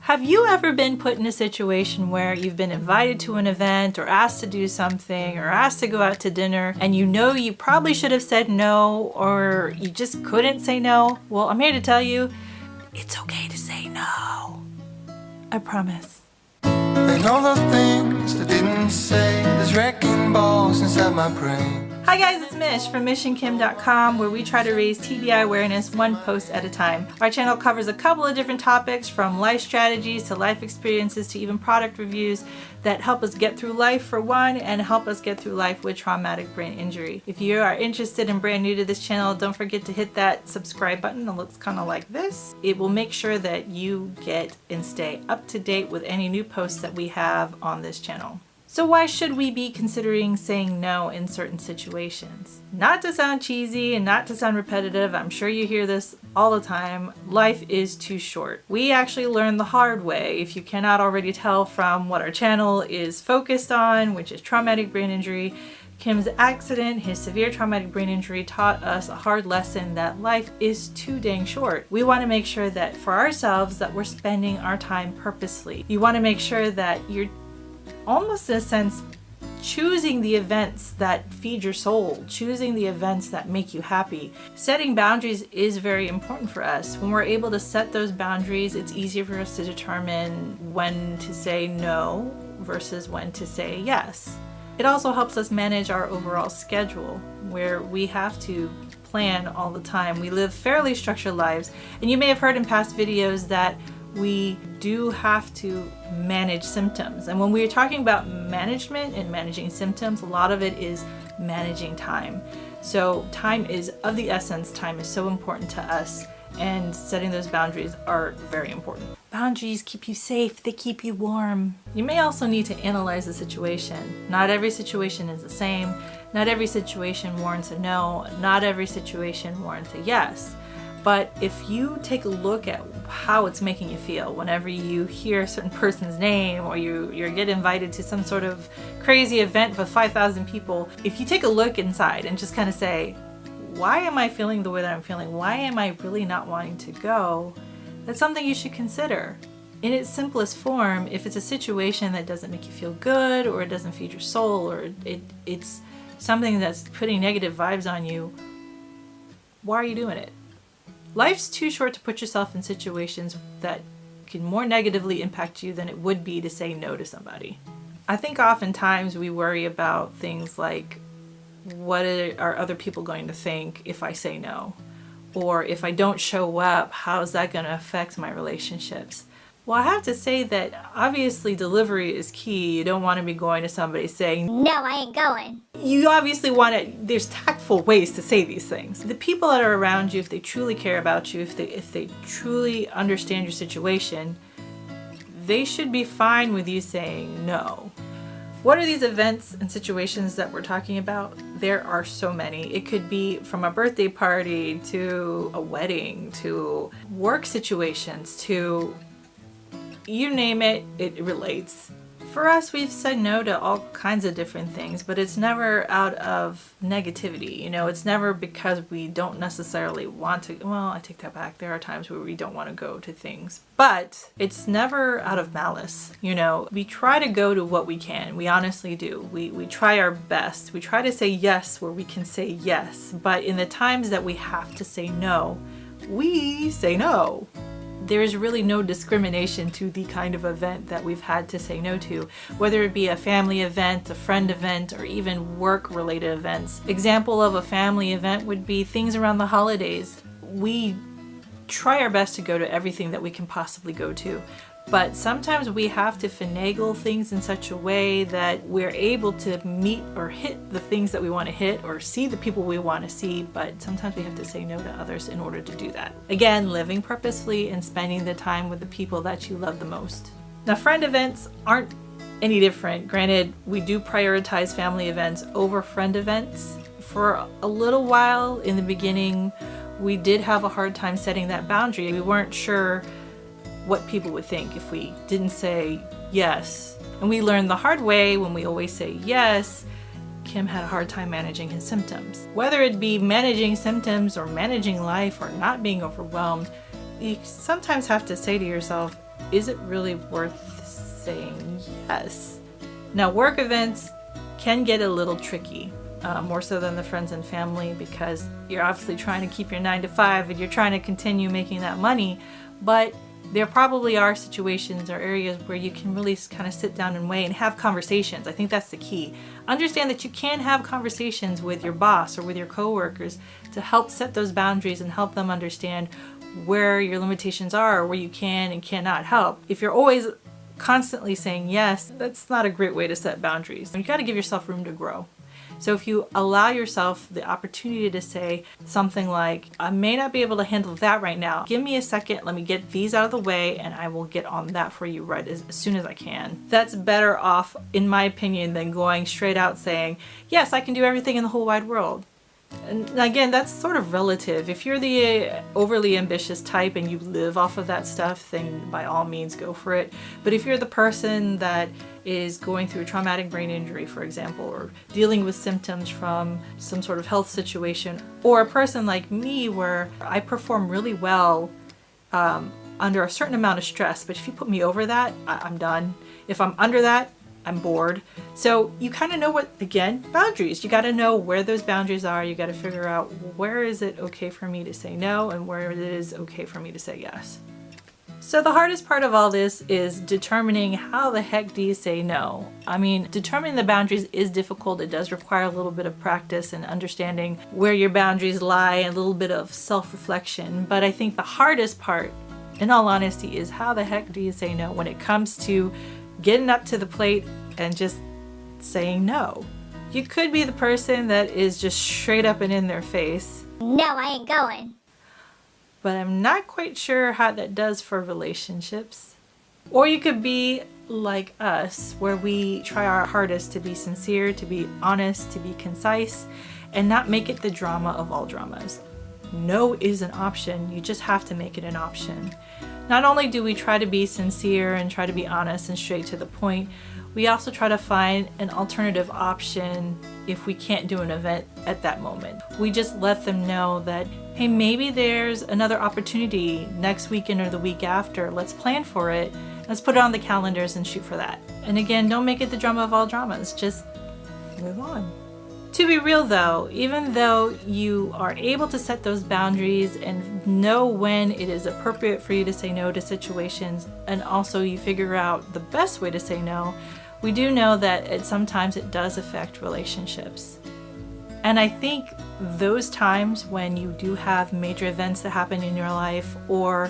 Have you ever been put in a situation where you've been invited to an event or asked to do something or asked to go out to dinner and you know you probably should have said no or you just couldn't say no? Well, I'm here to tell you, it's okay to say no. I promise. And all the things I didn't say, there's wrecking balls inside my brain. Hi guys, it's Mish from mishandkim.com, where we try to raise TBI awareness one post at a time. Our channel covers a couple of different topics, from life strategies to life experiences to even product reviews that help us get through life for one and help us get through life with traumatic brain injury. If you are interested and brand new to this channel, don't forget to hit that subscribe button. It looks kind of like this. It will make sure that you get and stay up to date with any new posts that we have on this channel. So why should we be considering saying no in certain situations? Not to sound cheesy and not to sound repetitive, I'm sure you hear this all the time, life is too short. We actually learned the hard way, if you cannot already tell from what our channel is focused on, which is traumatic brain injury. Kim's accident, his severe traumatic brain injury, taught us a hard lesson that life is too dang short. We want to make sure that for ourselves that we're spending our time purposely. You want to make sure that you're almost in a sense choosing the events that feed your soul, choosing the events that make you happy. Setting boundaries is very important for us. When we're able to set those boundaries, it's easier for us to determine when to say no versus when to say yes. It also helps us manage our overall schedule, where we have to plan all the time. We live fairly structured lives, and you may have heard in past videos that we do have to manage symptoms. And when we're talking about management and managing symptoms, a lot of it is managing time. So time is of the essence. Time is so important to us, and setting those boundaries are very important. Boundaries keep you safe, they keep you warm. You may also need to analyze the situation. Not every situation is the same. Not every situation warrants a no. Not every situation warrants a yes. But if you take a look at how it's making you feel whenever you hear a certain person's name or you get invited to some sort of crazy event with 5,000 people, if you take a look inside and just kind of say, why am I feeling the way that I'm feeling? Why am I really not wanting to go? That's something you should consider. In its simplest form, if it's a situation that doesn't make you feel good, or it doesn't feed your soul, or it's something that's putting negative vibes on you, why are you doing it? Life's too short to put yourself in situations that can more negatively impact you than it would be to say no to somebody. I think oftentimes we worry about things like, what are other people going to think if I say no? Or if I don't show up, how is that going to affect my relationships? Well, I have to say that obviously delivery is key. You don't want to be going to somebody saying, no, I ain't going. You obviously want to, there's tactful ways to say these things. The people that are around you, if they truly care about you, if they truly understand your situation, they should be fine with you saying no. What are these events and situations that we're talking about? There are so many. It could be from a birthday party to a wedding to work situations to you name it, it relates. For us, we've said no to all kinds of different things, but it's never out of negativity. You know, it's never because we don't necessarily want to. Well, I take that back. There are times where we don't want to go to things, but it's never out of malice. You know, we try to go to what we can. We honestly do. We try our best. We try to say yes where we can say yes, but in the times that we have to say no, we say no. There is really no discrimination to the kind of event that we've had to say no to, whether it be a family event, a friend event, or even work-related events. Example of a family event would be things around the holidays. We try our best to go to everything that we can possibly go to, but sometimes we have to finagle things in such a way that we're able to meet or hit the things that we want to hit or see the people we want to see, but sometimes we have to say no to others in order to do that. Again, living purposefully and spending the time with the people that you love the most. Now, friend events aren't any different. Granted, we do prioritize family events over friend events. For a little while in the beginning, we did have a hard time setting that boundary. We weren't sure what people would think if we didn't say yes. And we learned the hard way when we always say yes. Kim had a hard time managing his symptoms. Whether it be managing symptoms or managing life or not being overwhelmed, you sometimes have to say to yourself, is it really worth saying yes? Now, work events can get a little tricky, more so than the friends and family, because you're obviously trying to keep your 9 to 5 and you're trying to continue making that money, but there probably are situations or areas where you can really kind of sit down and weigh and have conversations. I think that's the key. Understand that you can have conversations with your boss or with your coworkers to help set those boundaries and help them understand where your limitations are, or where you can and cannot help. If you're always constantly saying yes, that's not a great way to set boundaries. You got to give yourself room to grow. So if you allow yourself the opportunity to say something like, I may not be able to handle that right now. Give me a second, let me get these out of the way, and I will get on that for you right as soon as I can. That's better off, in my opinion, than going straight out saying, yes, I can do everything in the whole wide world. And again, that's sort of relative. If you're the overly ambitious type and you live off of that stuff, then by all means go for it. But if you're the person that is going through a traumatic brain injury, for example, or dealing with symptoms from some sort of health situation, or a person like me where I perform really well under a certain amount of stress, but if you put me over that, I'm done. If I'm under that, I'm bored. So you kind of know what, again, boundaries. You got to know where those boundaries are. You got to figure out where is it okay for me to say no and where it is okay for me to say yes. So the hardest part of all this is determining how the heck do you say no. I mean, determining the boundaries is difficult. It does require a little bit of practice and understanding where your boundaries lie, and a little bit of self-reflection. But I think the hardest part, in all honesty, is how the heck do you say no when it comes to getting up to the plate and just saying no. You could be the person that is just straight up and in their face. No, I ain't going. But I'm not quite sure how that does for relationships. Or you could be like us, where we try our hardest to be sincere, to be honest, to be concise, and not make it the drama of all dramas. No is an option. You just have to make it an option. Not only do we try to be sincere and try to be honest and straight to the point, we also try to find an alternative option if we can't do an event at that moment. We just let them know that, hey, maybe there's another opportunity next weekend or the week after. Let's plan for it. Let's put it on the calendars and shoot for that. And again, don't make it the drama of all dramas. Just move on. To be real though, even though you are able to set those boundaries and know when it is appropriate for you to say no to situations, and also you figure out the best way to say no, we do know that sometimes it does affect relationships. And I think those times when you do have major events that happen in your life, or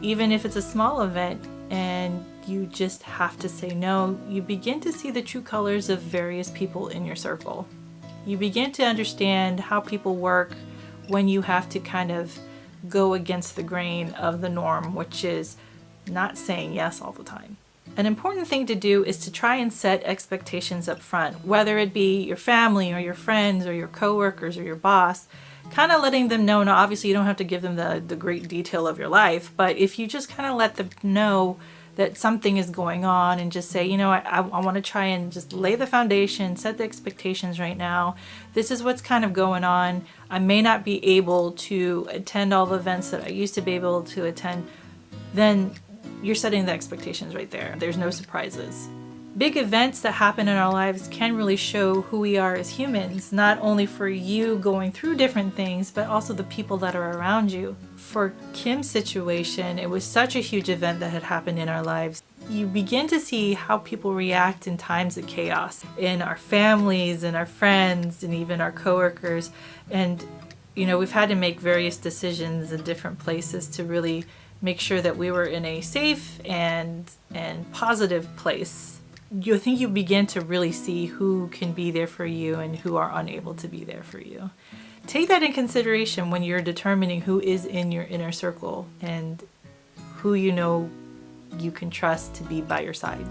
even if it's a small event and you just have to say no, you begin to see the true colors of various people in your circle. You begin to understand how people work when you have to kind of go against the grain of the norm, which is not saying yes all the time. An important thing to do is to try and set expectations up front, whether it be your family or your friends or your coworkers or your boss, kind of letting them know. Now, obviously you don't have to give them the great detail of your life, but if you just kind of let them know that something is going on and just say, you know, I want to try and just lay the foundation, set the expectations right now. This is what's kind of going on. I may not be able to attend all the events that I used to be able to attend. Then you're setting the expectations right there. There's no surprises. Big events that happen in our lives can really show who we are as humans, not only for you going through different things, but also the people that are around you. For Kim's situation, it was such a huge event that had happened in our lives. You begin to see how people react in times of chaos in our families and our friends and even our coworkers. And, you know, we've had to make various decisions in different places to really make sure that we were in a safe and positive place. I think you begin to really see who can be there for you and who are unable to be there for you. Take that in consideration when you're determining who is in your inner circle and who you know you can trust to be by your side.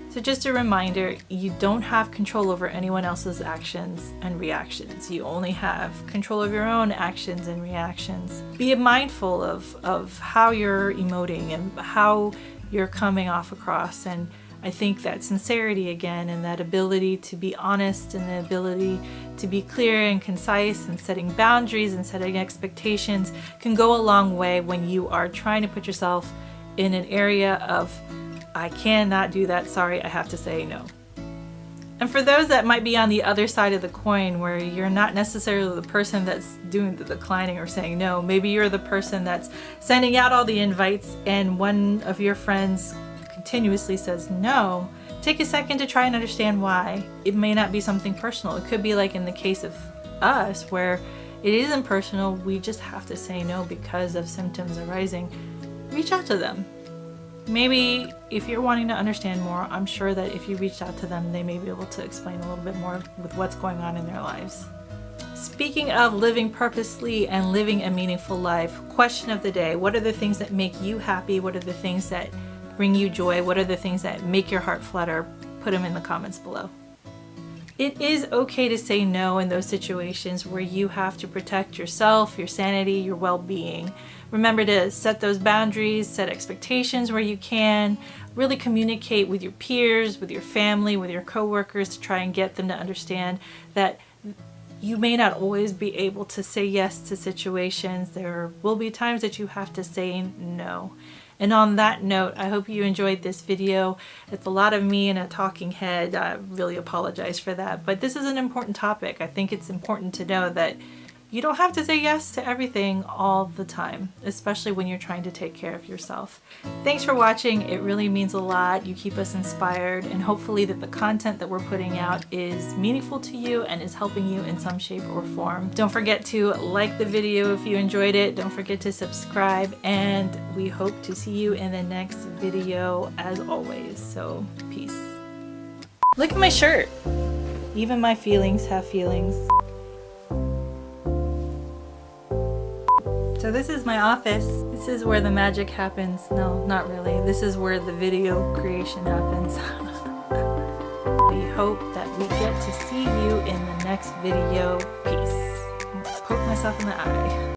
So just a reminder, you don't have control over anyone else's actions and reactions. You only have control of your own actions and reactions. Be mindful of how you're emoting and how you're coming off across. And I think that sincerity again, and that ability to be honest, and the ability to be clear and concise, and setting boundaries and setting expectations can go a long way when you are trying to put yourself in an area of, I cannot do that, sorry, I have to say no. And for those that might be on the other side of the coin, where you're not necessarily the person that's doing the declining or saying no, maybe you're the person that's sending out all the invites and one of your friends continuously says no, take a second to try and understand why. It may not be something personal. It could be like in the case of us, where it isn't personal, we just have to say no because of symptoms arising. Reach out to them. Maybe if you're wanting to understand more, I'm sure that if you reached out to them, they may be able to explain a little bit more with what's going on in their lives. Speaking of living purposely and living a meaningful life, question of the day: what are the things that make you happy? What are the things that bring you joy? What are the things that make your heart flutter? Put them in the comments below. It is okay to say no in those situations where you have to protect yourself, your sanity, your well-being. Remember to set those boundaries, set expectations where you can, really communicate with your peers, with your family, with your coworkers to try and get them to understand that you may not always be able to say yes to situations. There will be times that you have to say no. And on that note, I hope you enjoyed this video. It's a lot of me and a talking head. I really apologize for that. But this is an important topic. I think it's important to know that you don't have to say yes to everything all the time, especially when you're trying to take care of yourself. Thanks for watching. It really means a lot. You keep us inspired, and hopefully that the content that we're putting out is meaningful to you and is helping you in some shape or form. Don't forget to like the video if you enjoyed it. Don't forget to subscribe, and we hope to see you in the next video as always. So peace. Look at my shirt. Even my feelings have feelings. So this is my office. This is where the magic happens. No, not really. This is where the video creation happens. We hope that we get to see you in the next video. Peace. Poke myself in the eye.